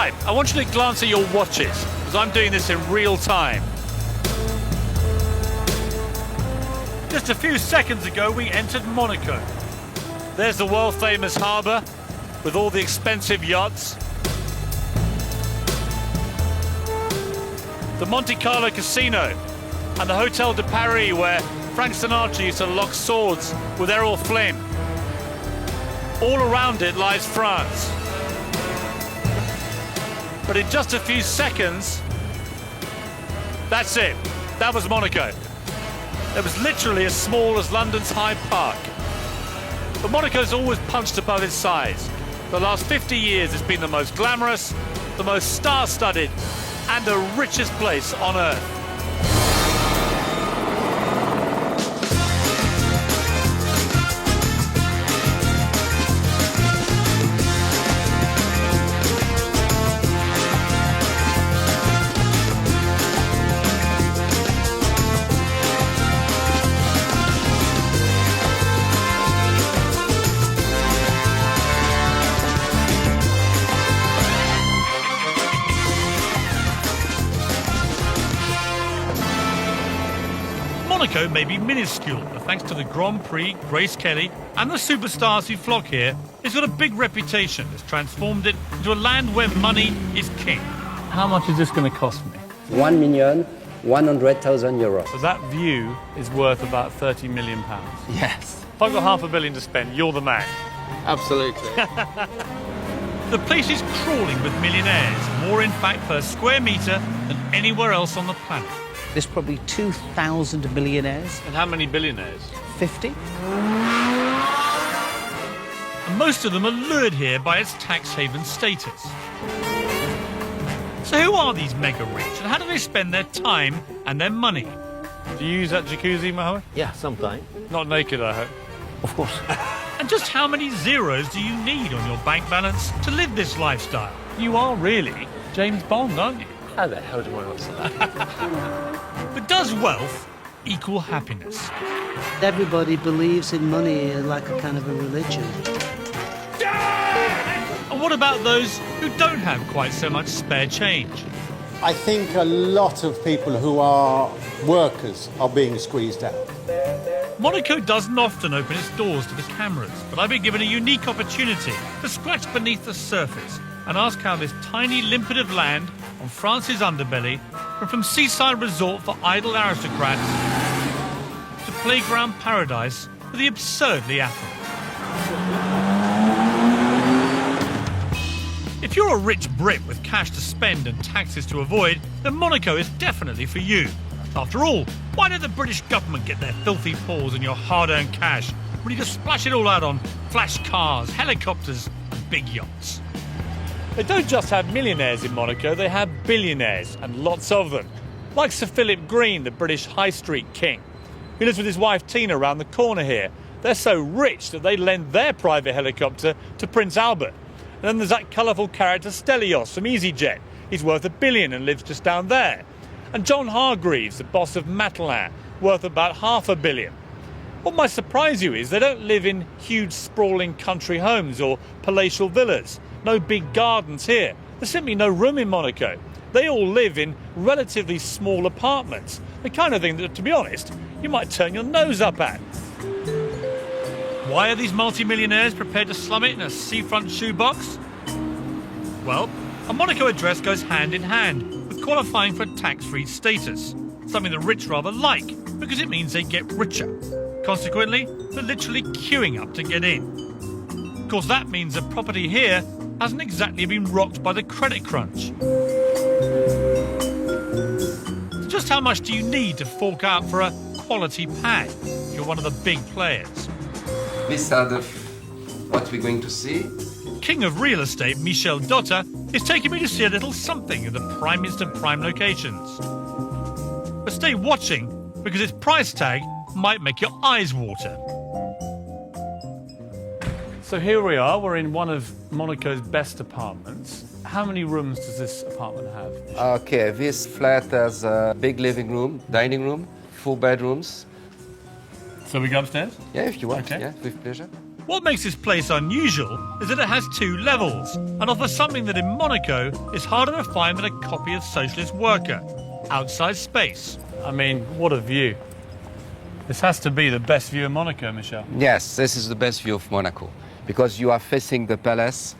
Right, I want you to glance at your watches, because I'm doing this in real time. Just a few seconds ago, we entered Monaco. There's the world-famous harbour, with all the expensive yachts. The Monte Carlo Casino, and the Hotel de Paris, where Frank Sinatra used to lock swords with Errol Flynn. All around it lies France. But in just a few seconds, that's it. That was Monaco. It was literally as small as London's Hyde Park. But Monaco's always punched above its size. The last 50 years, it's been the most glamorous, the most star-studded, and the richest place on earth. Monaco may be minuscule, but thanks to the Grand Prix, Grace Kelly, and the superstars who flock here, it's got a big reputation that's transformed it into a land where money is king. How much is this going to cost me? 1,100,000 euros. So that view is worth about £30 million. Yes. If I've got £500 million to spend, you're the man. Absolutely. The place is crawling with millionaires, more in fact per square metre than anywhere else on the planet. There's probably 2,000 millionaires. And how many billionaires? 50. And most of them are lured here by its tax haven status. So who are these mega rich and how do they spend their time and their money? Do you use that jacuzzi, Mohammed? Yeah, sometimes. Not naked, I hope. Of course. And just how many zeros do you need on your bank balance to live this lifestyle? You are really James Bond, aren't you? How the hell do I answer that? But does wealth equal happiness? Everybody believes in money like a kind of a religion. And what about those who don't have quite so much spare change? I think a lot of people who are workers are being squeezed out. Monaco doesn't often open its doors to the cameras, but I've been given a unique opportunity to scratch beneath the surface and ask how this tiny limpet of land on France's underbelly went from seaside resort for idle aristocrats to playground paradise for the absurdly affluent. If you're a rich Brit with cash to spend and taxes to avoid, then Monaco is definitely for you. After all, why don't the British government get their filthy paws in your hard-earned cash when you just splash it all out on flash cars, helicopters and big yachts? They don't just have millionaires in Monaco, they have billionaires, and lots of them. Like Sir Philip Green, the British high street king. He lives with his wife Tina around the corner here. They're so rich that they lend their private helicopter to Prince Albert. And then there's that colourful character Stelios from EasyJet. He's worth £1 billion and lives just down there. And John Hargreaves, the boss of Matelin, worth about £500 million. What might surprise you is they don't live in huge sprawling country homes or palatial villas. No big gardens here. There's simply no room in Monaco. They all live in relatively small apartments. The kind of thing that, to be honest, you might turn your nose up at. Why are these multi-millionaires prepared to slum it in a seafront shoebox? Well, a Monaco address goes hand in hand with qualifying for tax-free status, something the rich rather like because it means they get richer. Consequently, they're literally queuing up to get in. Of course, that means that property here hasn't exactly been rocked by the credit crunch. So just how much do you need to fork out for a quality pad if you're one of the big players? These are what we're going to see. King of real estate, Michel Dotta, is taking me to see a little something in the primest of prime locations. But stay watching, because its price tag might make your eyes water. So here we are, we're in one of Monaco's best apartments. How many rooms does this apartment have? Okay, this flat has a big living room, dining room, 4 bedrooms. So we go upstairs? Yeah, if you want. Okay. Yeah, with pleasure. What makes this place unusual is that it has 2 levels and offers something that in Monaco is harder to find than a copy of Socialist Worker: outside space. I mean, what a view. This has to be the best view in Monaco, Michel. Yes, this is the best view of Monaco because you are facing the palace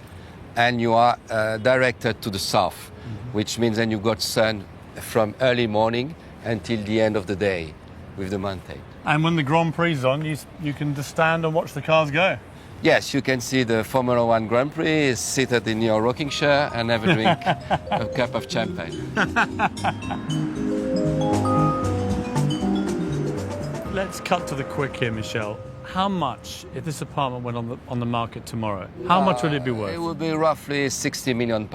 and you are directed to the south, which means then you got sun from early morning until the end of the day with the Monte. And when the Grand Prix is on, you can just stand and watch the cars go. Yes, you can see the Formula One Grand Prix seated in your rocking chair and have a drink, a cup of champagne. Let's cut to the quick here, Michel. How much, if this apartment went on the market tomorrow, how much would it be worth? It would be roughly £60 million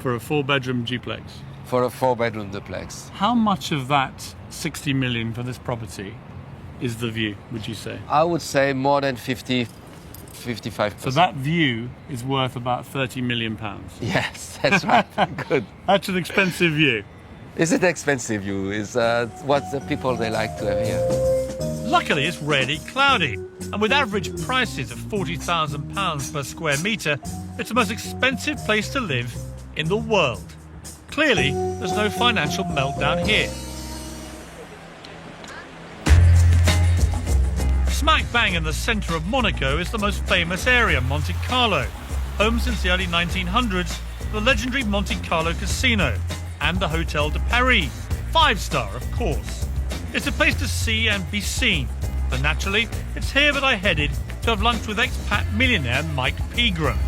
For a 4-bedroom duplex. for a 4-bedroom duplex. How much of that 60 million for this property is the view, would you say? I would say more than 55%. So that view is worth about 30 million pounds. Yes, that's right. Good. That's an expensive view. Is it expensive view? Is what the people they like to have here. Luckily, it's rarely cloudy, and with average prices of £40,000 per square metre, it's the most expensive place to live in the world. Clearly, there's no financial meltdown here. Smack bang in the centre of Monaco is the most famous area, Monte Carlo, home since the early 1900s to the legendary Monte Carlo Casino and the Hotel de Paris, 5-star of course. It's a place to see and be seen, but naturally, it's here that I headed to have lunch with expat millionaire Mike Pegram.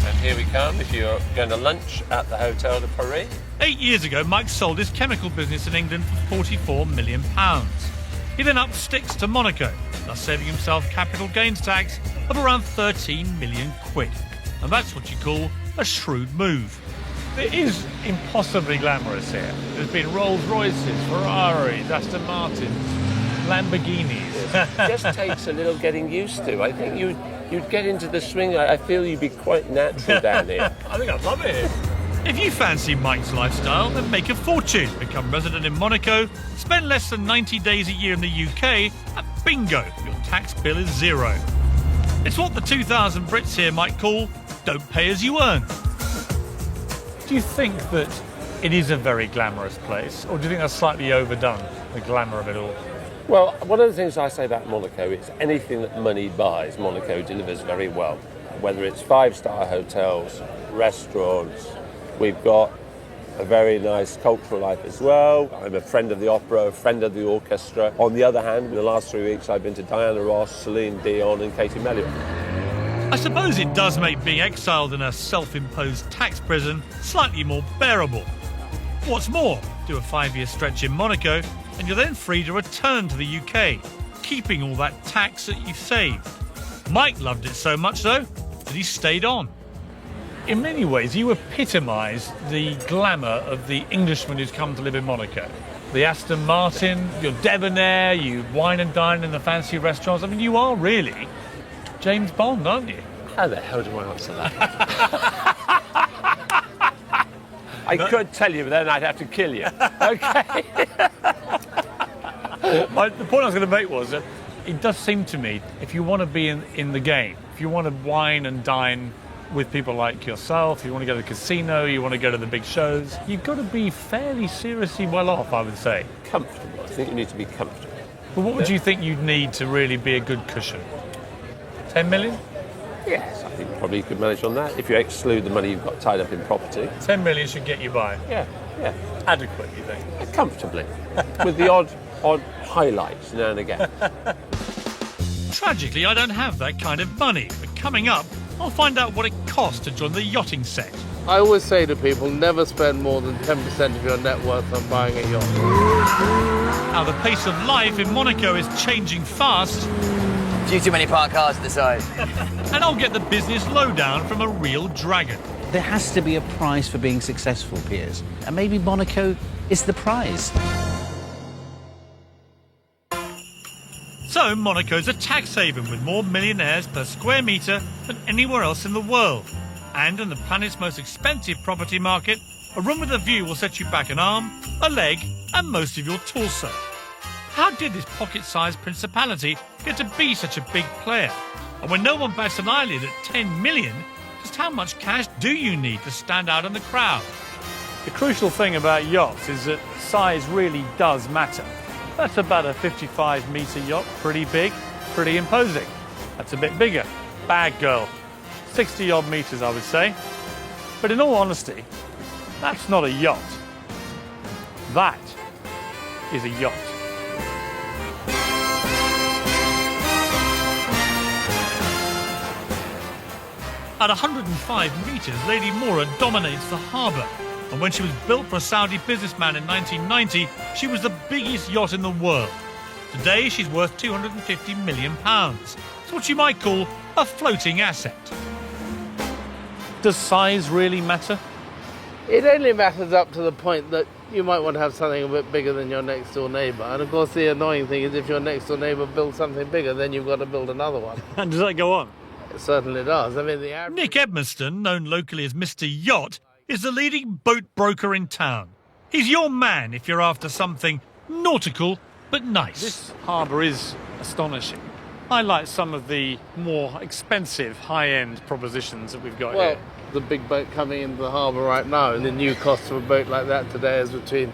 And here we come, if you're going to lunch at the Hotel de Paris. 8 years ago, Mike sold his chemical business in England for £44 million. He then upped sticks to Monaco, thus saving himself capital gains tax of around 13 million quid. And that's what you call a shrewd move. It is impossibly glamorous here. There's been Rolls Royces, Ferraris, Aston Martins, Lamborghinis. It just takes a little getting used to. I think you'd get into the swing. I feel you'd be quite natural down here. I think I'd love it here. If you fancy Mike's lifestyle, then make a fortune, become resident in Monaco, spend less than 90 days a year in the UK, and bingo, your tax bill is zero. It's what the 2,000 Brits here might call don't pay as you earn. Do you think that it is a very glamorous place, or do you think that's slightly overdone, the glamour of it all? Well, one of the things I say about Monaco is anything that money buys, Monaco delivers very well. Whether it's 5-star hotels, restaurants, we've got a very nice cultural life as well. I'm a friend of the opera, a friend of the orchestra. On the other hand, in the last 3 weeks, I've been to Diana Ross, Celine Dion and Katie Melua. I suppose it does make being exiled in a self-imposed tax prison slightly more bearable. What's more, do a 5-year stretch in Monaco and you're then free to return to the UK, keeping all that tax that you've saved. Mike loved it so much, though, that he stayed on. In many ways, you epitomise the glamour of the Englishman who's come to live in Monaco. The Aston Martin, you're debonair, you wine and dine in the fancy restaurants. I mean, you are really James Bond, aren't you? How the hell do I answer that? I could tell you, but then I'd have to kill you. Okay. The point I was going to make was that it does seem to me, if you want to be in the game, if you want to wine and dine with people like yourself, you want to go to the casino, you want to go to the big shows, you've got to be fairly seriously well off, I would say. Comfortable. I think you need to be comfortable. But what would you think you'd need to really be a good cushion? 10 million? Yes, I think probably you could manage on that if you exclude the money you've got tied up in property. 10 million should get you by. Yeah. Adequate, you think? Comfortably. With the odd highlights now and again. Tragically, I don't have that kind of money, but coming up, I'll find out what it costs to join the yachting set. I always say to people, never spend more than 10% of your net worth on buying a yacht. How the pace of life in Monaco is changing fast, Due too many parked cars to the side. and I'll get the business lowdown from a real dragon. There has to be a prize for being successful, Piers. And maybe Monaco is the prize. So Monaco's a tax haven with more millionaires per square metre than anywhere else in the world. And in the planet's most expensive property market, a room with a view will set you back an arm, a leg and most of your torso. How did this pocket-sized principality get to be such a big player? And when no one bats an eyelid at 10 million, just how much cash do you need to stand out in the crowd? The crucial thing about yachts is that size really does matter. That's about a 55-metre yacht, pretty big, pretty imposing. That's a bit bigger. Bag girl. 60-odd metres, I would say. But in all honesty, that's not a yacht. That is a yacht. At 105 metres, Lady Mora dominates the harbour. And when she was built for a Saudi businessman in 1990, she was the biggest yacht in the world. Today, she's worth £250 million. It's what you might call a floating asset. Does size really matter? It only matters up to the point that you might want to have something a bit bigger than your next door neighbour. And of course the annoying thing is if your next door neighbour builds something bigger, then you've got to build another one. And does that go on? It certainly does. I mean, the average... Nick Edmiston, known locally as Mr. Yacht, is the leading boat broker in town. He's your man if you're after something nautical but nice. This harbour is astonishing. I like some of the more expensive, high-end propositions that we've got Well, here. the big boat coming into the harbour right now, and the new cost of a boat like that today is between,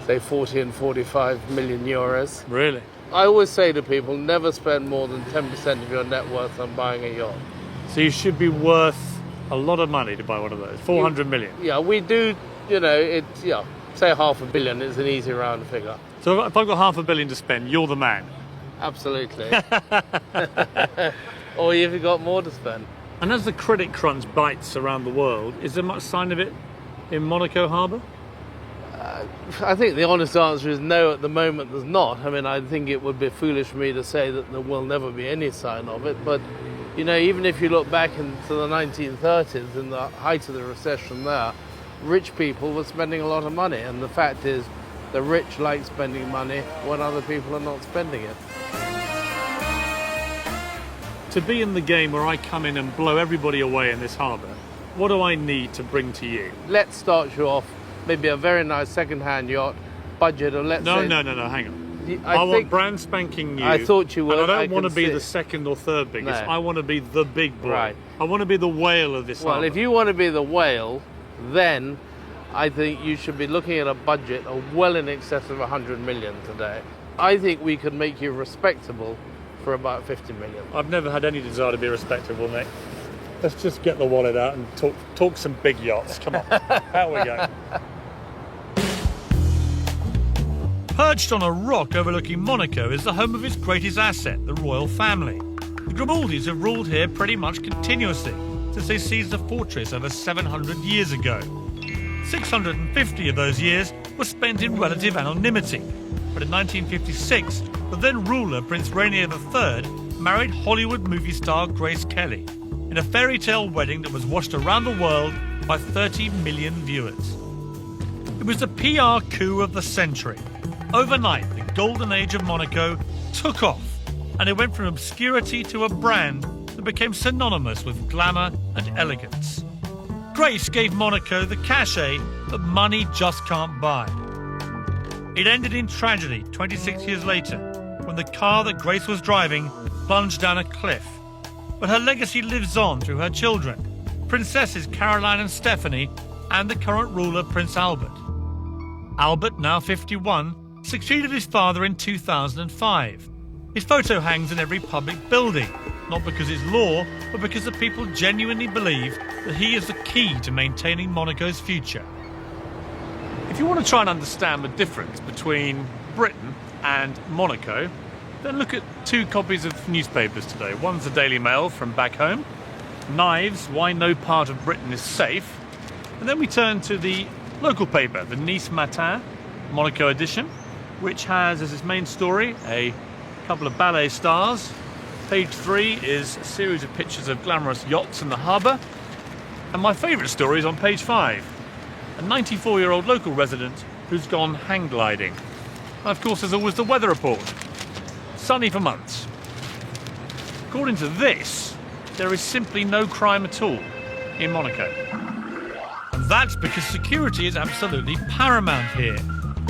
say, 40 and 45 million euros. Really? I always say to people, never spend more than 10% of your net worth on buying a yacht. So you should be worth a lot of money to buy one of those. 400 million. Yeah, we do, say £500 million is an easy round figure. So if I've got £500 million to spend, you're the man. Absolutely. Or you've got more to spend. And as the credit crunch bites around the world, is there much sign of it in Monaco Harbour? I think the honest answer is no, at the moment there's not. I mean, I think it would be foolish for me to say that there will never be any sign of it. But, even if you look back into the 1930s, in the height of the recession there, rich people were spending a lot of money. And the fact is, the rich like spending money when other people are not spending it. To be in the game where I come in and blow everybody away in this harbour, what do I need to bring to you? Let's start you off, maybe a very nice second-hand yacht, budget of, let's say... No, hang on. I want brand spanking new. I thought you would. And I don't want to be the second or third biggest. No. I want to be the big boy. Right. I want to be the whale of this Well, harbour. if you want to be the whale, then I think you should be looking at a budget of well in excess of 100 million today. I think we could make you respectable for about 50 million. I've never had any desire to be respectable, Nick. Let's just get the wallet out and talk some big yachts. Come on, out we go. Perched on a rock overlooking Monaco is the home of its greatest asset, the royal family. The Grimaldis have ruled here pretty much continuously since they seized the fortress over 700 years ago. 650 of those years were spent in relative anonymity. But in 1956, the then ruler, Prince Rainier III, married Hollywood movie star Grace Kelly in a fairy tale wedding that was watched around the world by 30 million viewers. It was the PR coup of the century. Overnight, the golden age of Monaco took off, and it went from obscurity to a brand that became synonymous with glamour and elegance. Grace gave Monaco the cachet that money just can't buy. It ended in tragedy 26 years later, when the car that Grace was driving plunged down a cliff. But her legacy lives on through her children, Princesses Caroline and Stephanie, and the current ruler, Prince Albert. Albert, now 51, succeeded his father in 2005. His photo hangs in every public building, not because it's law, but because the people genuinely believe that he is the key to maintaining Monaco's future. If you want to try and understand the difference between Britain and Monaco, then look at two copies of newspapers today. One's the Daily Mail from back home, Knives, Why No Part of Britain is Safe. And then we turn to the local paper, the Nice Matin, Monaco edition, which has as its main story a couple of ballet stars. Page 3 is a series of pictures of glamorous yachts in the harbour. And my favourite story is on page 5, a 94-year-old local resident who's gone hang gliding. And of course, there's always the weather report. Sunny for months. According to this, there is simply no crime at all in Monaco. And that's because security is absolutely paramount here.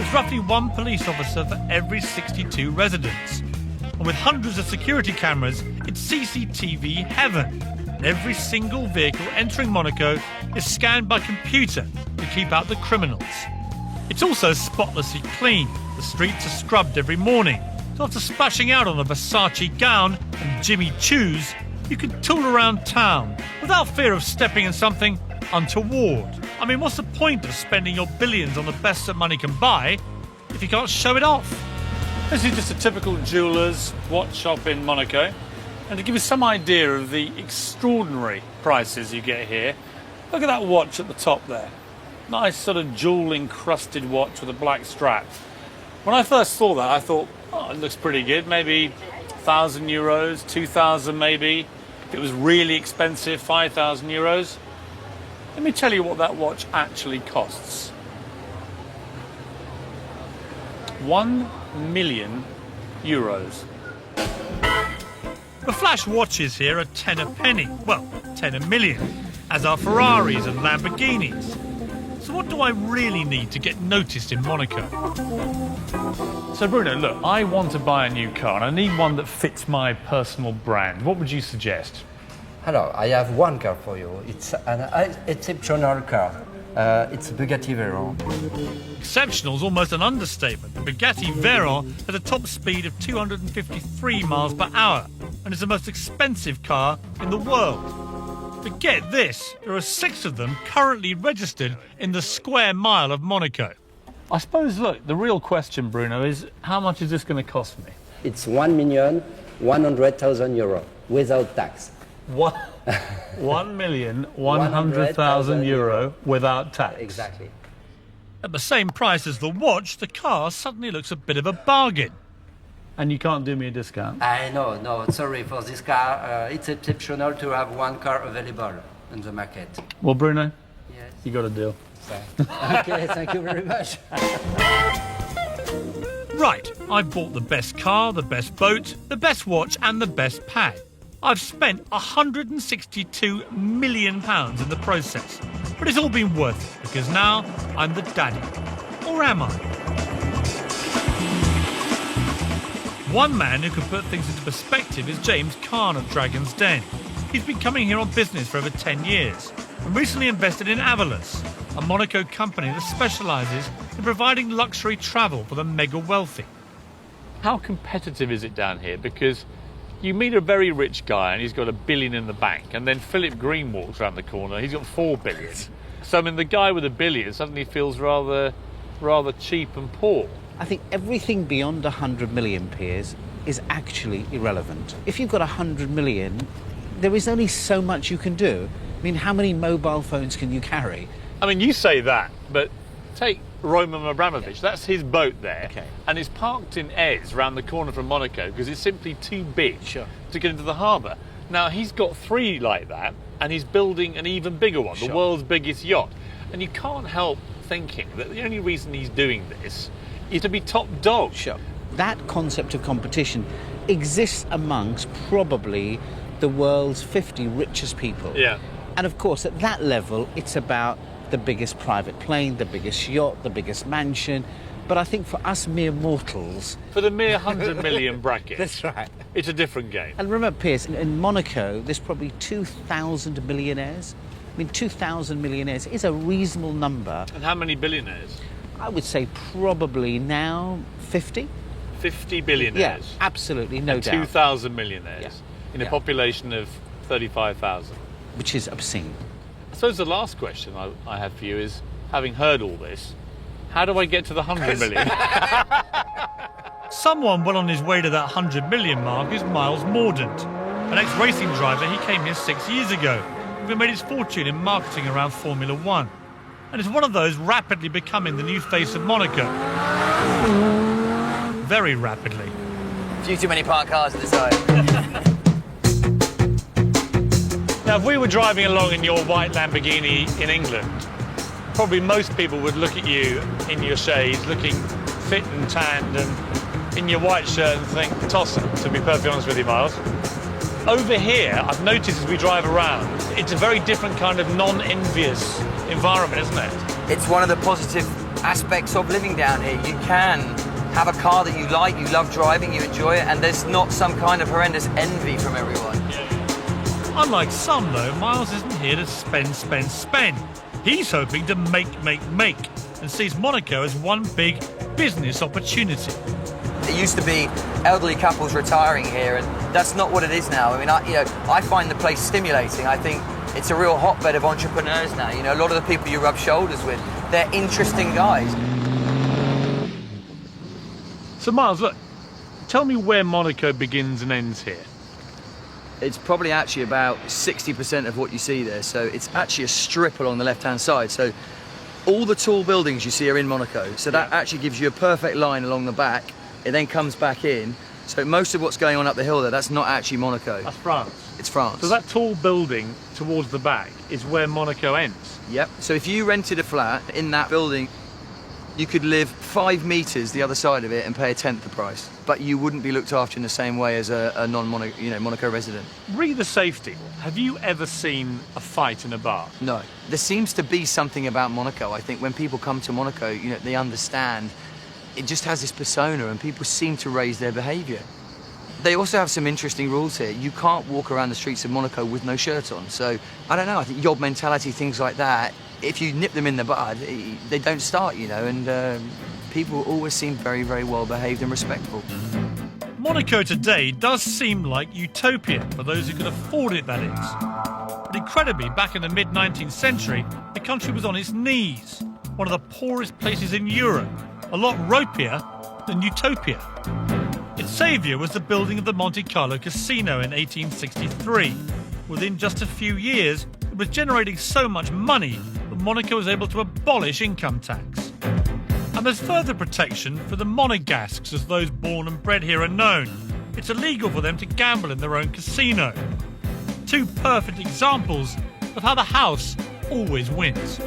It's roughly one police officer for every 62 residents. And with hundreds of security cameras, it's CCTV heaven. And every single vehicle entering Monaco is scanned by computer to keep out the criminals. It's also spotlessly clean. The streets are scrubbed every morning. So after splashing out on a Versace gown and Jimmy Choos, you can tool around town without fear of stepping in something untoward. I mean, what's the point of spending your billions on the best that money can buy if you can't show it off? This is just a typical jeweller's watch shop in Monaco. And to give you some idea of the extraordinary prices you get here, look at that watch at the top there. Nice sort of jewel-encrusted watch with a black strap. When I first saw that, I thought, oh, it looks pretty good. Maybe 1,000 euros, 2,000 maybe. If it was really expensive, 5,000 euros. Let me tell you what that watch actually costs. 1 million euros. The flash watches here are 10 a penny. Well, 10 a million, as are Ferraris and Lamborghinis. So what do I really need to get noticed in Monaco? So Bruno, look, I want to buy a new car and I need one that fits my personal brand. What would you suggest? Hello, I have one car for you. It's an exceptional car. It's a Bugatti Veyron. Exceptional is almost an understatement. The Bugatti Veyron has a top speed of 253 miles per hour and is the most expensive car in the world. But get this, there are 6 of them currently registered in the square mile of Monaco. I suppose, look, the real question, Bruno, is how much is this going to cost me? It's 1,100,000 euro without tax. 1,100,000 euro without tax. Exactly. At the same price as the watch, the car suddenly looks a bit of a bargain. And you can't do me a discount? No, sorry for this car. It's exceptional to have one car available in the market. Well, Bruno, yes. You got a deal. Okay, thank you very much. Right, I've bought the best car, the best boat, the best watch and the best pad. I've spent £162 million in the process. But it's all been worth it, because now I'm the daddy. Or am I? One man who can put things into perspective is James Khan of Dragon's Den. He's been coming here on business for over 10 years and recently invested in Avalus, a Monaco company that specialises in providing luxury travel for the mega wealthy. How competitive is it down here? Because you meet a very rich guy and he's got $1 billion in the bank, and then Philip Green walks around the corner, he's got $4 billion. So I mean, the guy with $1 billion suddenly feels rather cheap and poor. I think everything beyond 100 million, Piers, is actually irrelevant. If you've got 100 million, there is only so much you can do. I mean, how many mobile phones can you carry? I mean, you say that, but take Roman Abramovich. That's his boat there. Okay. And it's parked in Aix, round the corner from Monaco, because it's simply too big to get into the harbour. Now, he's got 3 like that, and he's building an even bigger one, the world's biggest yacht. And you can't help thinking that the only reason he's doing this is to be top dog. Sure. That concept of competition exists amongst probably the world's 50 richest people. Yeah. And of course, at that level, it's about the biggest private plane, the biggest yacht, the biggest mansion. But I think for us mere mortals... For the mere 100 million bracket. That's right. It's a different game. And remember, Piers, in Monaco, there's probably 2,000 millionaires. I mean, 2,000 millionaires is a reasonable number. And how many billionaires? I would say probably now 50. 50 billionaires? Yeah, absolutely, no doubt. 2,000 millionaires in a population of 35,000. Which is obscene. I suppose the last question I have for you is, having heard all this, how do I get to the 100 million? Someone well on his way to that 100 million mark is Miles Mordaunt. An ex-racing driver, he came here 6 years ago, having made his fortune in marketing around Formula One. And is one of those rapidly becoming the new face of Monaco. Very rapidly. Few too many parked cars at the side. Now, if we were driving along in your white Lamborghini in England, probably most people would look at you in your shades, looking fit and tanned, and in your white shirt and think, toss it, to be perfectly honest with you, Miles. Over here, I've noticed as we drive around, it's a very different kind of non-envious environment, isn't it? It's one of the positive aspects of living down here. You can have a car that you like, you love driving, you enjoy it, and there's not some kind of horrendous envy from everyone. Unlike some, though, Miles isn't here to spend. He's hoping to make, and sees Monaco as one big business opportunity. It used to be elderly couples retiring here, and that's not what it is now. I mean, I find the place stimulating. I think it's a real hotbed of entrepreneurs now. You know, a lot of the people you rub shoulders with, they're interesting guys. So, Miles, look, tell me where Monaco begins and ends here. It's probably actually about 60% of what you see there. So it's actually a strip along the left-hand side. So all the tall buildings you see are in Monaco. So that actually gives you a perfect line along the back. It then comes back in. So most of what's going on up the hill there, that's not actually Monaco. That's France. It's France. So that tall building towards the back is where Monaco ends? Yep. So if you rented a flat in that building, you could live 5 meters the other side of it and pay a tenth the price. But you wouldn't be looked after in the same way as a non-Monaco, Monaco resident. Re the safety. Have you ever seen a fight in a bar? No. There seems to be something about Monaco. I think when people come to Monaco, they understand it just has this persona and people seem to raise their behaviour. They also have some interesting rules here. You can't walk around the streets of Monaco with no shirt on. So, I don't know, I think yob mentality, things like that, if you nip them in the bud, they don't start, and people always seem very, very well behaved and respectful. Monaco today does seem like utopia for those who can afford it, that is. But incredibly, back in the mid-19th century, the country was on its knees, one of the poorest places in Europe, a lot ropier than utopia. Its saviour was the building of the Monte Carlo casino in 1863. Within just a few years, it was generating so much money that Monaco was able to abolish income tax. And there's further protection for the monegasques, as those born and bred here are known. It's illegal for them to gamble in their own casino. 2 perfect examples of how the house always wins.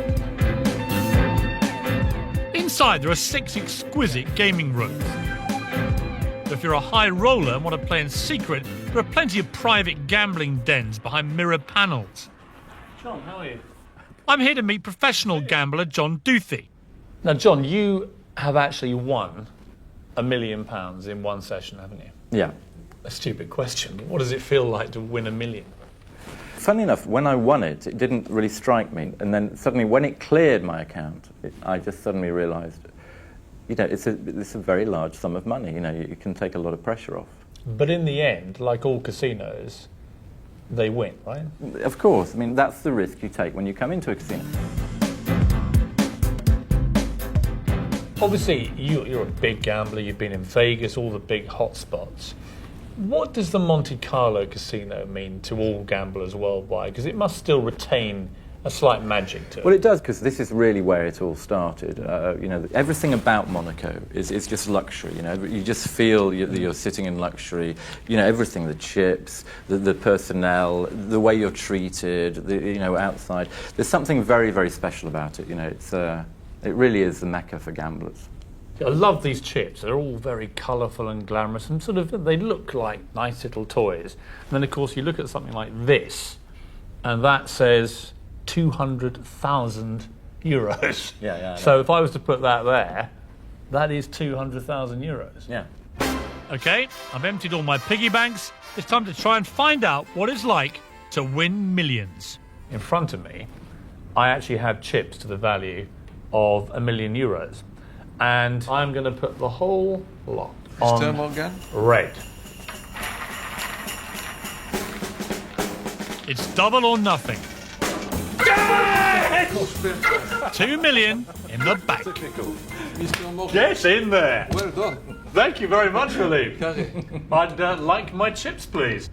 Inside there are 6 exquisite gaming rooms. If you're a high roller and want to play in secret, there are plenty of private gambling dens behind mirrored panels. John, how are you? I'm here to meet professional gambler John Duthie. Now, John, you have actually won £1 million in one session, haven't you? Yeah. A stupid question, but what does it feel like to win $1 million? Funny enough, when I won it, it didn't really strike me. And then suddenly, when it cleared my account, I just suddenly realised, it's a very large sum of money. You can take a lot of pressure off. But in the end, like all casinos, they win, right? Of course. I mean, that's the risk you take when you come into a casino. Obviously, you're a big gambler. You've been in Vegas, all the big hot spots. What does the Monte Carlo casino mean to all gamblers worldwide? Because it must still retain a slight magic to it. Well, it does, because this is really where it all started. Everything about Monaco is just luxury. You just feel you're sitting in luxury. Everything, the chips, the personnel, the way you're treated, outside. There's something very, very special about it. It really is the mecca for gamblers. I love these chips. They're all very colourful and glamorous, and they look like nice little toys. And then, of course, you look at something like this, and that says 200,000 euros. Yeah. So if I was to put that there, that is 200,000 euros. Yeah. OK, I've emptied all my piggy banks. It's time to try and find out what it's like to win millions. In front of me, I actually have chips to the value of €1 million. And I'm going to put the whole lot on red. It's double or nothing. 2 million in the bank. Get in there. Well done. Thank you very much, Philippe. I'd like my chips, please.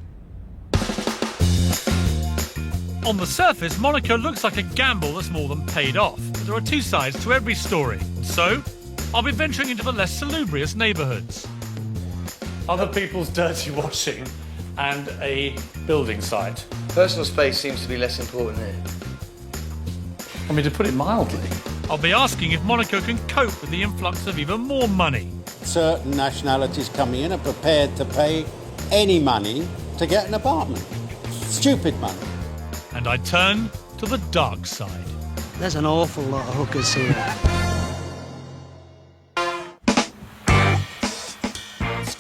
On the surface, Monaco looks like a gamble that's more than paid off. But there are 2 sides to every story. So, I'll be venturing into the less salubrious neighbourhoods. Other people's dirty washing and a building site. Personal space seems to be less important here. I mean, to put it mildly. I'll be asking if Monaco can cope with the influx of even more money. Certain nationalities coming in are prepared to pay any money to get an apartment. Stupid money. And I turn to the dark side. There's an awful lot of hookers here.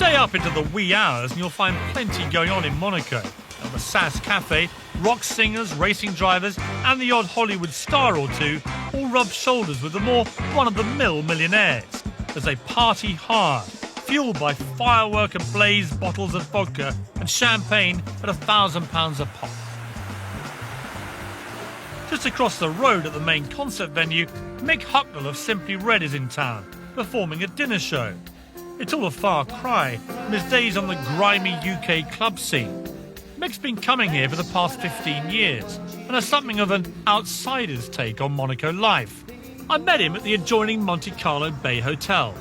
Stay up into the wee hours and you'll find plenty going on in Monaco. At the SAS Cafe, rock singers, racing drivers and the odd Hollywood star or two all rub shoulders with the more run-of-the-mill millionaires as they party hard, fueled by firework ablaze bottles of vodka and champagne at £1,000 a pop. Just across the road at the main concert venue, Mick Hucknall of Simply Red is in town, performing a dinner show. It's all a far cry from his days on the grimy UK club scene. Mick's been coming here for the past 15 years and has something of an outsider's take on Monaco life. I met him at the adjoining Monte Carlo Bay Hotel.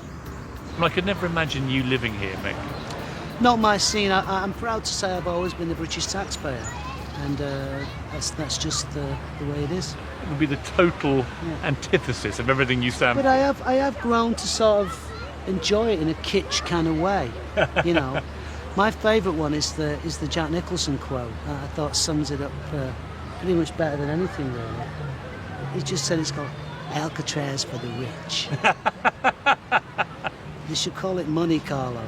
Well, I could never imagine you living here, Mick. Not my scene. I'm proud to say I've always been a British taxpayer, and that's just the way it is. It would be the total antithesis of everything you stand for. But I have grown to sort of enjoy it in a kitsch kind of way, you know. My favourite one is the Jack Nicholson quote. I thought sums it up pretty much better than anything, really. He just said it's called Alcatraz for the rich. They should call it money, Carlo,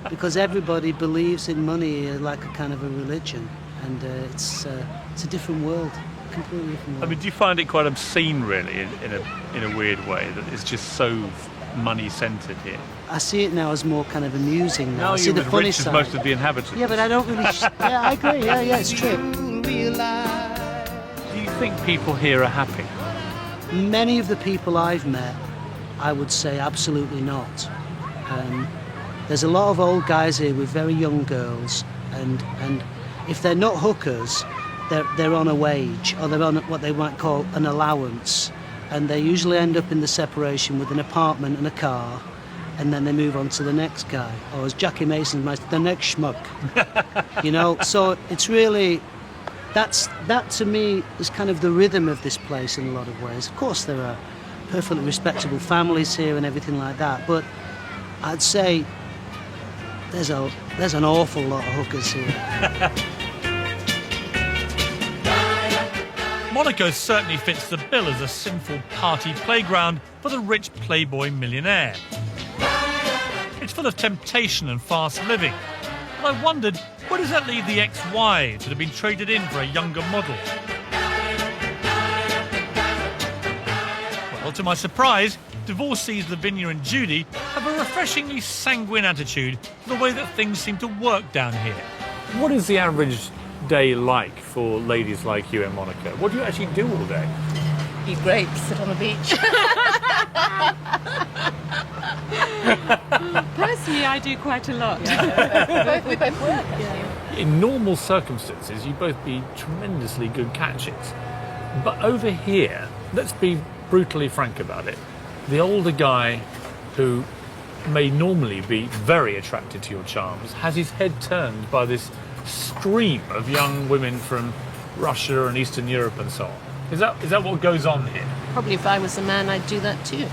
because everybody believes in money like a kind of a religion, and it's a different world, completely different world. I mean, do you find it quite obscene, really, in a weird way, that it's just so money-centred here? I see it now as more kind of amusing now. Now I see you're the as funny rich as side. most of the inhabitants. Yeah, but I don't really... yeah, I agree. Yeah, it's true. Do you think people here are happy? Many of the people I've met, I would say absolutely not. There's a lot of old guys here with very young girls, and if they're not hookers, they're on a wage, or they're on what they might call an allowance, and they usually end up in the separation with an apartment and a car, and then they move on to the next guy, or as Jackie Mason might say, the next schmuck. You know, so it's really... That to me is kind of the rhythm of this place in a lot of ways. Of course there are perfectly respectable families here and everything like that, but I'd say there's an awful lot of hookers here. Monaco certainly fits the bill as a sinful party playground for the rich playboy millionaire. It's full of temptation and fast living. But I wondered, where does that leave the ex-wives that have been traded in for a younger model? Well, to my surprise, divorcees Lavinia and Judy have a refreshingly sanguine attitude to the way that things seem to work down here. What is the average day like for ladies like you in Monaco? What do you actually do all day? Eat grapes, sit on the beach. Personally, I do quite a lot. We both work. In normal circumstances, you'd both be tremendously good catches. But over here, let's be brutally frank about it, the older guy who may normally be very attracted to your charms has his head turned by this stream of young women from Russia and Eastern Europe and so on. Is that what goes on here? Probably if I was a man, I'd do that too.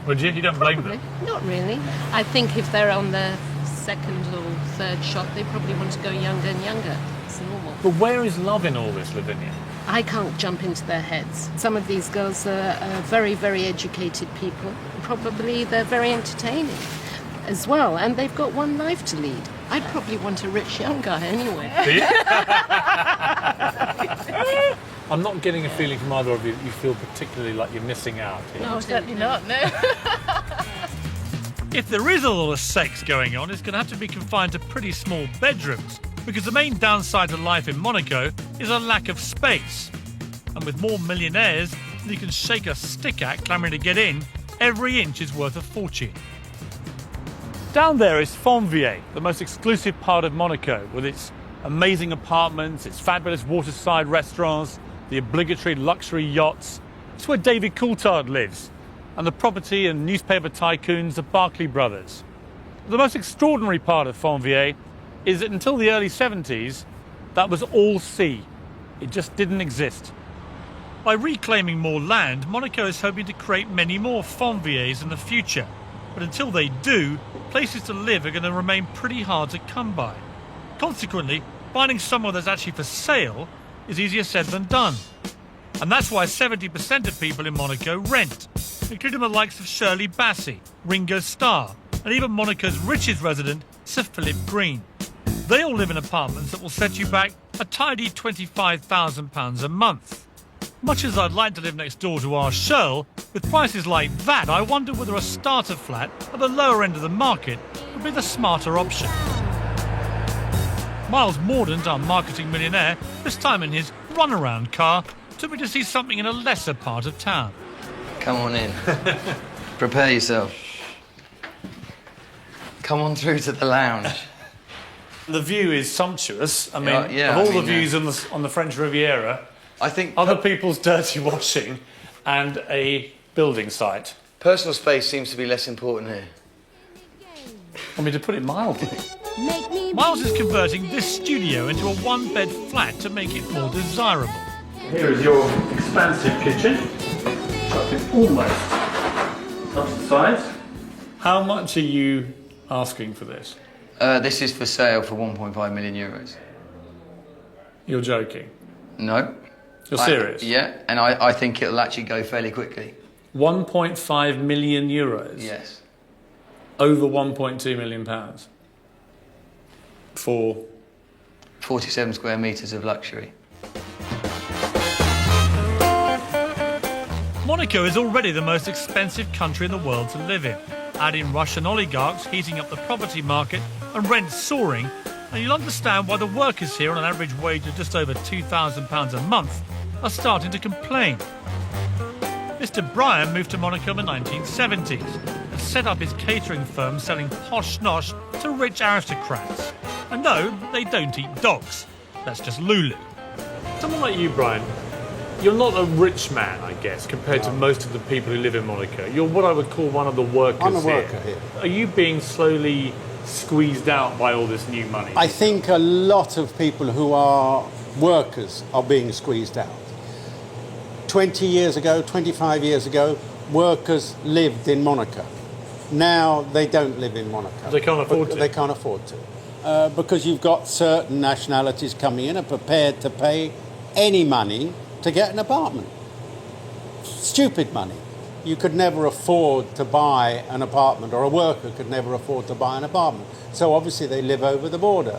Would you? You don't blame them? Not really. I think if they're on their second or third shot, they probably want to go younger and younger. It's normal. But where is love in all this, Lavinia? I can't jump into their heads. Some of these girls are very, very educated people. Probably they're very entertaining as well, and they've got one life to lead. I'd probably want a rich young guy anyway. I'm not getting a feeling from either of you that you feel particularly like you're missing out here. No, certainly not, no. If there is a lot of sex going on, it's going to have to be confined to pretty small bedrooms, because the main downside to life in Monaco is a lack of space. And with more millionaires than you can shake a stick at clamouring to get in, every inch is worth a fortune. Down there is Fontvieille, the most exclusive part of Monaco, with its amazing apartments, its fabulous waterside restaurants, the obligatory luxury yachts. It's where David Coulthard lives, and the property and newspaper tycoons, the Barclay brothers. The most extraordinary part of Fontvieille is that until the early 70s, that was all sea. It just didn't exist. By reclaiming more land, Monaco is hoping to create many more Fontvieilles in the future. But until they do, places to live are going to remain pretty hard to come by. Consequently, finding somewhere that's actually for sale is easier said than done. And that's why 70% of people in Monaco rent, including the likes of Shirley Bassey, Ringo Starr, and even Monaco's richest resident, Sir Philip Green. They all live in apartments that will set you back a tidy £25,000 a month. Much as I'd like to live next door to our Shirl, with prices like that, I wonder whether a starter flat at the lower end of the market would be the smarter option. Miles Mordaunt, our marketing millionaire, this time in his runaround car, took me to see something in a lesser part of town. Come on in. Prepare yourself. Come on through to the lounge. The view is sumptuous. I mean, Yeah, of all the views on the French Riviera, I think other people's dirty washing and a building site. personal space seems to be less important here. I mean, to put it mildly. Miles is converting this studio into a one-bed flat to make it more desirable. Here is your expansive kitchen. I can almost up to the sides. How much are you asking for this? This is for sale for 1.5 million euros. You're joking. No. You're serious? Yeah, and I think it'll actually go fairly quickly. 1.5 million euros? Yes. Over 1.2 million pounds? For? 47 square metres of luxury. Monaco is already the most expensive country in the world to live in. Add in Russian oligarchs heating up the property market and rents soaring, and you'll understand why the workers here on an average wage of just over £2,000 a month are starting to complain. Mr. Bryan moved to Monaco in the 1970s and set up his catering firm selling posh nosh to rich aristocrats. And no, they don't eat dogs. That's just Lulu. Someone like you, Brian, you're not a rich man, I guess, compared to most of the people who live in Monaco. You're what I would call one of the workers I'm a worker here. Are you being slowly squeezed out by all this new money? I think a lot of people who are workers are being squeezed out. 20 years ago, 25 years ago, workers lived in Monaco. Now they don't live in Monaco. They can't afford to. They can't afford to. Because you've got certain nationalities coming in and prepared to pay any money to get an apartment. Stupid money. You could never afford to buy an apartment, or a worker could never afford to buy an apartment. So obviously they live over the border.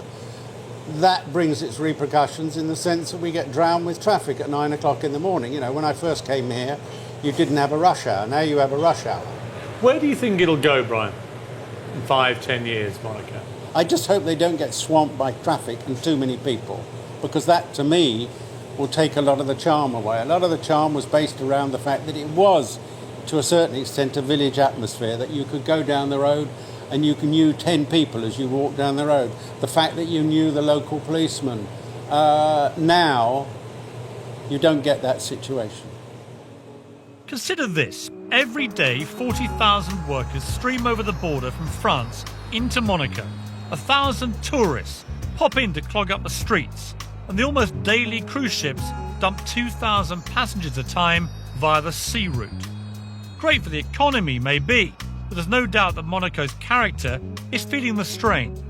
That brings its repercussions in the sense that we get drowned with traffic at 9 o'clock in the morning. You know, when I first came here, you didn't have a rush hour. Now you have a rush hour. Where do you think it'll go, Brian? In 5-10 years, Monaco? I just hope they don't get swamped by traffic and too many people, because that, to me, will take a lot of the charm away. A lot of the charm was based around the fact that it was, to a certain extent, a village atmosphere, that you could go down the road and you knew 10 people as you walked down the road. The fact that you knew the local policeman. Now, you don't get that situation. Consider this. Every day, 40,000 workers stream over the border from France into Monaco. 1,000 tourists pop in to clog up the streets. And the almost daily cruise ships dump 2,000 passengers a time via the sea route. Great for the economy, maybe, but there's no doubt that Monaco's character is feeling the strain.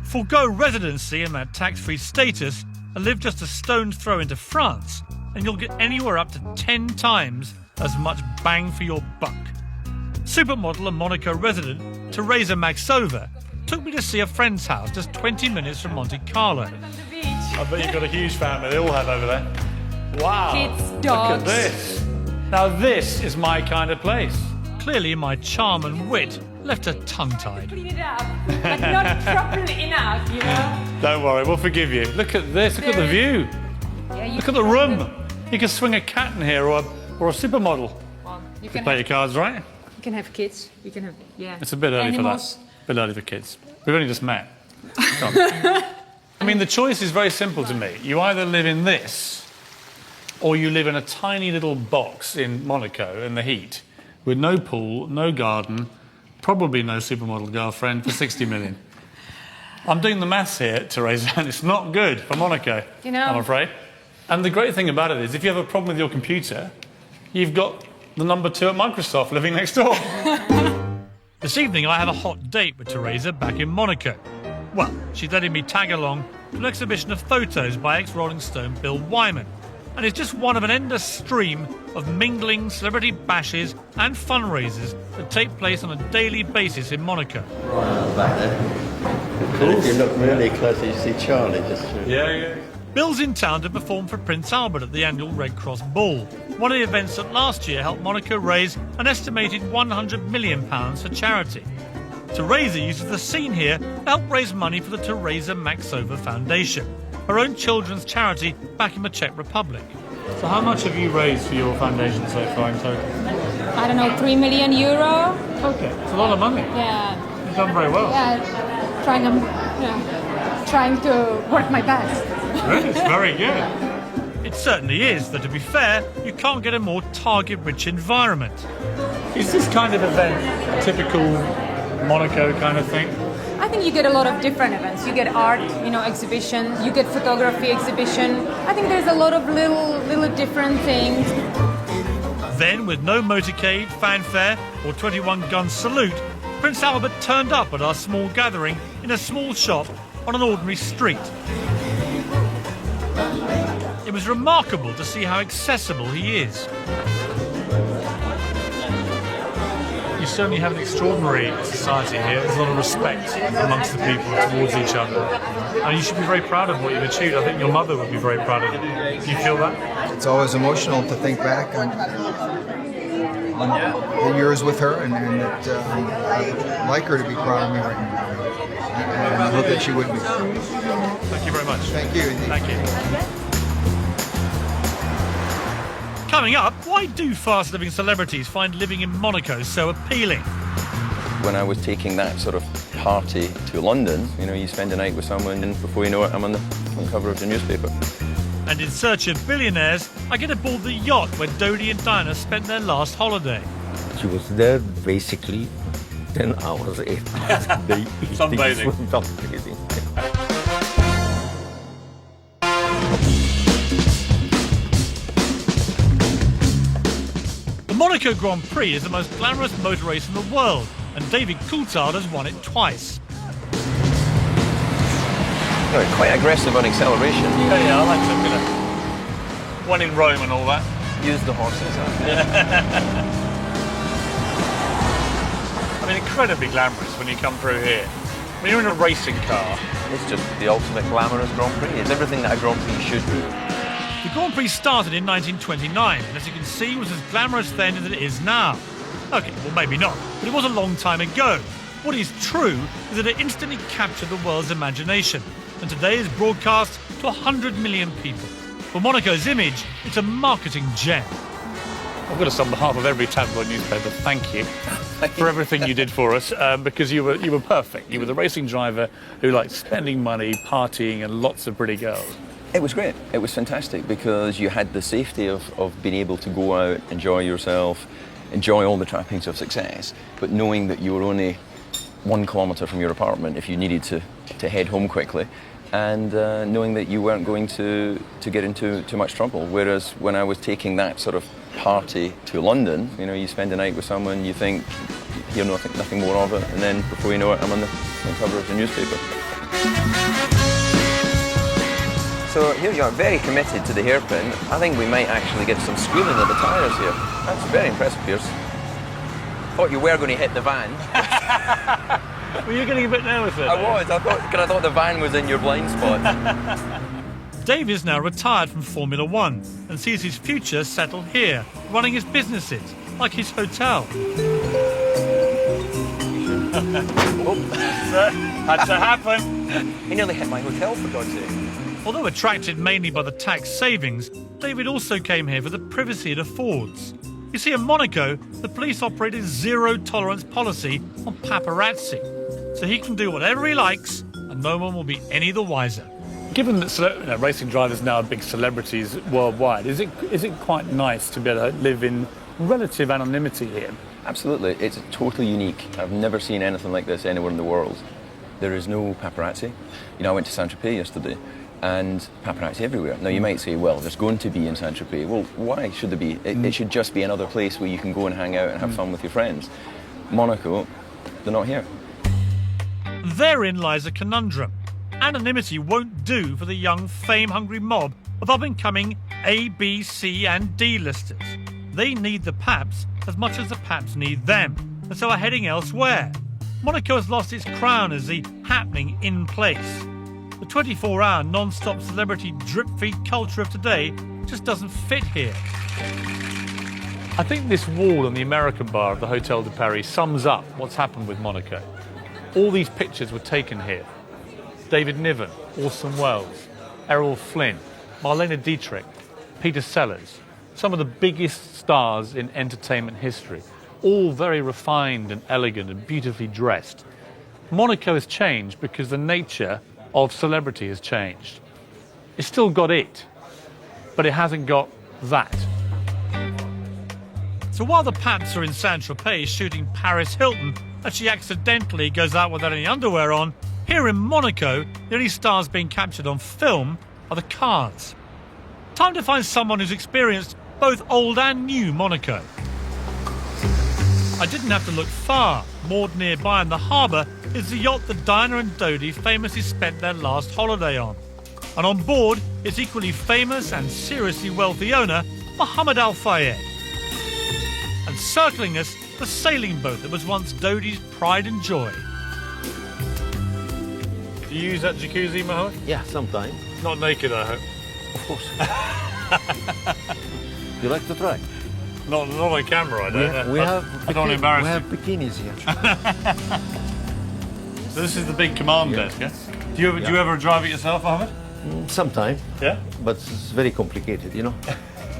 Forgo residency and that tax-free status and live just a stone's throw into France, and you'll get anywhere up to 10 times as much bang for your buck. Supermodel and Monaco resident Teresa Maxova took me to see a friend's house just 20 minutes from Monte Carlo. I bet you've got a huge family. They all have over there. Wow. Kids, dogs. Look at this. Now this is my kind of place. Clearly my charm and wit left her tongue-tied. Clean it up, but not properly enough, you know? Don't worry, we'll forgive you. Look at this. Look at the view. Yeah, Look at the room. You can swing a cat in here or a supermodel. Well, you Play your cards right. You can have kids. You can have, yeah. It's a bit early Animals. for that. A bit early for kids. We've only just met. Come on. I mean, the choice is very simple to me. You either live in this, or you live in a tiny little box in Monaco in the heat, with no pool, no garden, probably no supermodel girlfriend for 60 million. I'm doing the maths here, Teresa, and it's not good for Monaco, You know- I'm afraid. And the great thing about it is, if you have a problem with your computer, you've got the number 2 at Microsoft living next door. This evening I have a hot date with Teresa back in Monaco. Well, she's letting me tag along to an exhibition of photos by ex-Rolling Stone Bill Wyman. and is just one of an endless stream of mingling, celebrity bashes and fundraisers that take place on a daily basis in Monaco. Back there. And if you look really close, you see Charlie just through. Yeah. Bill's in town to perform for Prince Albert at the annual Red Cross Ball, one of the events that last year helped Monaco raise an estimated £100 million for charity. Teresa uses the scene here to help raise money for the Teresa Maxova Foundation, her own children's charity back in the Czech Republic. So how much have you raised for your foundation so far in total? I don't know, €3 million. Okay, it's a lot of money. Yeah. You've done very well. Yeah, trying to work my best. Really? It's very good. It certainly is, though to be fair, you can't get a more target-rich environment. Is this kind of event a typical Monaco kind of thing? I think you get a lot of different events. You get art, exhibition. You get photography exhibition. I think there's a lot of little different things. Then, with no motorcade, fanfare, or 21-gun salute, Prince Albert turned up at our small gathering in a small shop on an ordinary street. It was remarkable to see how accessible he is. You certainly have an extraordinary society here. There's a lot of respect amongst the people towards each other. And you should be very proud of what you've achieved. I think your mother would be very proud of you. Do you feel that? It's always emotional to think back on the years with her, and that I'd like her to be proud of me right now. And I hope that she would be. Thank you very much. Thank you. Indeed. Thank you. Coming up, why do fast-living celebrities find living in Monaco so appealing? When I was taking that sort of party to London, you spend a night with someone and before you know it, I'm on the front cover of the newspaper. And in search of billionaires, I get aboard the yacht where Dodie and Diana spent their last holiday. She was there basically 10 hours, 8 hours a day. Sunbathing. Sunbathing. The Monaco Grand Prix is the most glamorous motor race in the world, and David Coulthard has won it twice. Quite aggressive on acceleration. Yeah, I like them, One in Rome and all that. Use the horses. I mean, incredibly glamorous when you come through here. When you're in a racing car. It's just the ultimate glamorous Grand Prix. It's everything that a Grand Prix should be. The Grand Prix started in 1929, and as you can see, was as glamorous then as it is now. Okay, well maybe not, but it was a long time ago. What is true is that it instantly captured the world's imagination, and today is broadcast to 100 million people. For Monaco's image, it's a marketing gem. I've got to say on behalf of every tabloid newspaper, thank you for everything you did for us, because you were perfect. You were the racing driver who liked spending money, partying, and lots of pretty girls. It was great. It was fantastic because you had the safety of being able to go out, enjoy yourself, enjoy all the trappings of success, but knowing that you were only 1 kilometre from your apartment if you needed to head home quickly, and knowing that you weren't going to get into too much trouble. Whereas when I was taking that sort of party to London, you spend a night with someone, you think you'll know nothing more of it, and then before you know it, I'm on the cover of the newspaper. So here you are, very committed to the hairpin. I think we might actually get some squealing of the tyres here. That's very impressive, Piers. Thought you were going to hit the van. Were you getting a bit nervous there? I was. I thought the van was in your blind spot. Dave is now retired from Formula One and sees his future settled here, running his businesses, like his hotel. Had to happen. He nearly hit my hotel, for God's sake. Although attracted mainly by the tax savings, David also came here for the privacy it affords. You see, in Monaco, the police operate a zero-tolerance policy on paparazzi, so he can do whatever he likes and no one will be any the wiser. Given that racing drivers now are big celebrities worldwide, is it quite nice to be able to live in relative anonymity here? Absolutely. It's totally unique. I've never seen anything like this anywhere in the world. There is no paparazzi. I went to Saint-Tropez yesterday, and paparazzi everywhere. Now, you might say, well, there's going to be in Saint-Tropez. Well, why should there be? It should just be another place where you can go and hang out and have fun with your friends. Monaco, they're not here. Therein lies a conundrum. Anonymity won't do for the young, fame-hungry mob of up-and-coming A, B, C and D listers. They need the Paps as much as the Paps need them, and so are heading elsewhere. Monaco has lost its crown as the happening in place. The 24-hour non-stop celebrity drip-feed culture of today just doesn't fit here. I think this wall in the American bar of the Hotel de Paris sums up what's happened with Monaco. All these pictures were taken here. David Niven, Orson Welles, Errol Flynn, Marlene Dietrich, Peter Sellers, some of the biggest stars in entertainment history, all very refined and elegant and beautifully dressed. Monaco has changed because the nature of celebrity has changed. It's still got it, but it hasn't got that. So while the Paps are in Saint-Tropez shooting Paris Hilton as she accidentally goes out without any underwear on, here in Monaco, the only stars being captured on film are the cars. Time to find someone who's experienced both old and new Monaco. I didn't have to look far. Moored nearby in the harbour is the yacht that Diana and Dodi famously spent their last holiday on. And on board is equally famous and seriously wealthy owner Mohammed Al Fayed. And circling us, the sailing boat that was once Dodi's pride and joy. Do you use that jacuzzi, Mohammed? Yeah, sometimes. Not naked, I hope. Of course. You like to try? Not on camera, I don't know. We have I don't want to embarrass we have you. bikinis here. So this is the big command desk, yeah? Do you ever drive it yourself, Mohammed? Sometimes. Yeah? But it's very complicated, you know.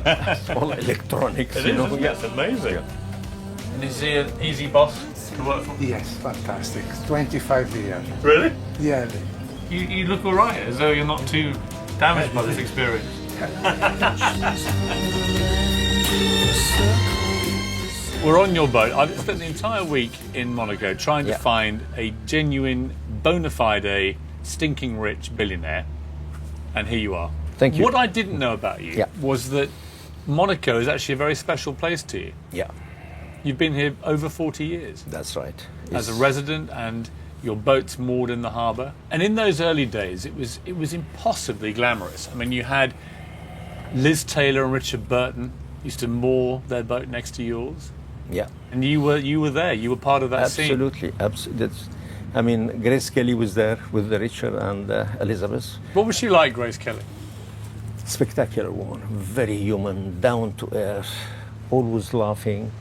It's all electronics, It you is, know. isn't it? It's amazing. Yeah. And is he an easy boss to work for? Yes, fantastic. 25 years. Really? Yeah. You look all right, as though you're not too damaged by this experience. We're on your boat. I've spent the entire week in Monaco trying to find a genuine, bona fide, stinking rich billionaire. And here you are. Thank you. What I didn't know about you was that Monaco is actually a very special place to you. Yeah. You've been here over 40 years. That's right. As a resident, and your boat's moored in the harbour. And in those early days, it was impossibly glamorous. I mean, you had Liz Taylor and Richard Burton used to moor their boat next to yours. Yeah. And you were there. You were part of that scene. Absolutely. I mean, Grace Kelly was there with Richard and Elizabeth. What was she like, Grace Kelly? Spectacular woman, very human, down to earth, always laughing,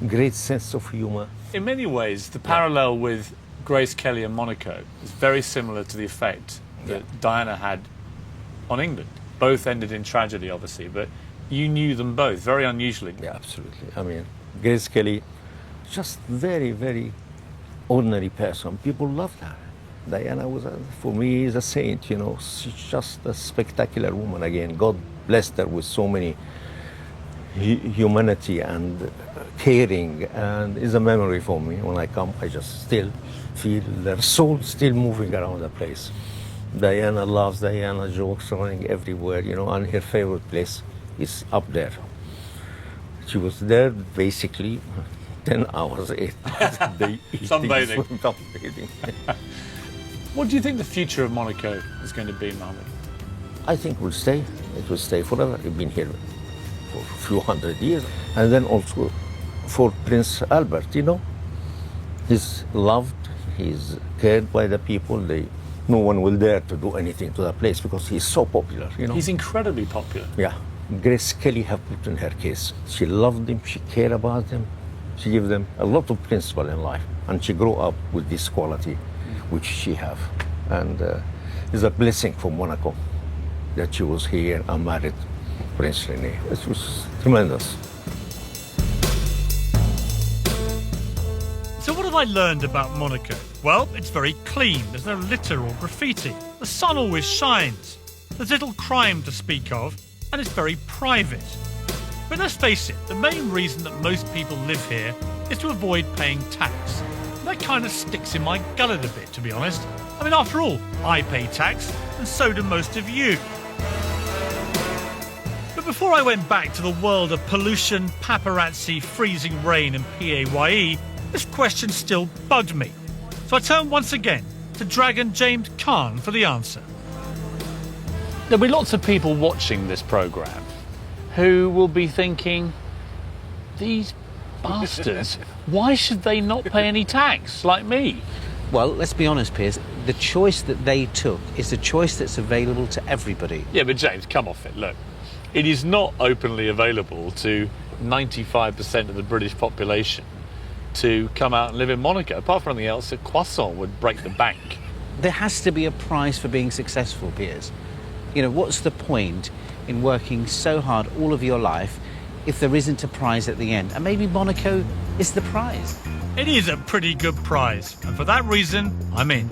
great sense of humor. In many ways, the parallel with Grace Kelly and Monaco is very similar to the effect that Diana had on England. Both ended in tragedy, obviously, but you knew them both, very unusually. Yeah, absolutely. I mean, Grace Kelly, just very, very ordinary person. People loved her. Diana was, for me, is a saint, you know. She's just a spectacular woman again. God blessed her with so many humanity and caring, and is a memory for me. When I come, I just still feel their soul still moving around the place. Diana loves Diana, jokes running everywhere, you know, and her favorite place is up there. She was there basically 10 hours, 8 hours a day. Sunbathing. Sunbathing. What do you think the future of Monaco is going to be, Mohammed? I think we'll stay. It will stay forever. We've been here for a few hundred years. And then also for Prince Albert, you know. He's loved, he's cared by the people. No one will dare to do anything to that place because he's so popular, you know. He's incredibly popular. Yeah. Grace Kelly have put in her case. She loved them, she cared about them. She gave them a lot of principle in life. And she grew up with this quality, which she have. And it's a blessing for Monaco that she was here and married Prince Rene. It was tremendous. So what have I learned about Monaco? Well, it's very clean. There's no litter or graffiti. The sun always shines. There's little crime to speak of, and it's very private. But let's face it, the main reason that most people live here is to avoid paying tax. And that kind of sticks in my gullet a bit, to be honest. I mean, after all, I pay tax, and so do most of you. But before I went back to the world of pollution, paparazzi, freezing rain and PAYE, this question still bugged me. So I turned once again to Dragon James Khan for the answer. There'll be lots of people watching this programme who will be thinking, these bastards, why should they not pay any tax like me? Well, let's be honest, Piers. The choice that they took is the choice that's available to everybody. Yeah, but James, come off it. Look, it is not openly available to 95% of the British population to come out and live in Monaco. Apart from anything else, a croissant would break the bank. There has to be a prize for being successful, Piers. You know, what's the point in working so hard all of your life if there isn't a prize at the end? And maybe Monaco is the prize. It is a pretty good prize, and for that reason, I'm in.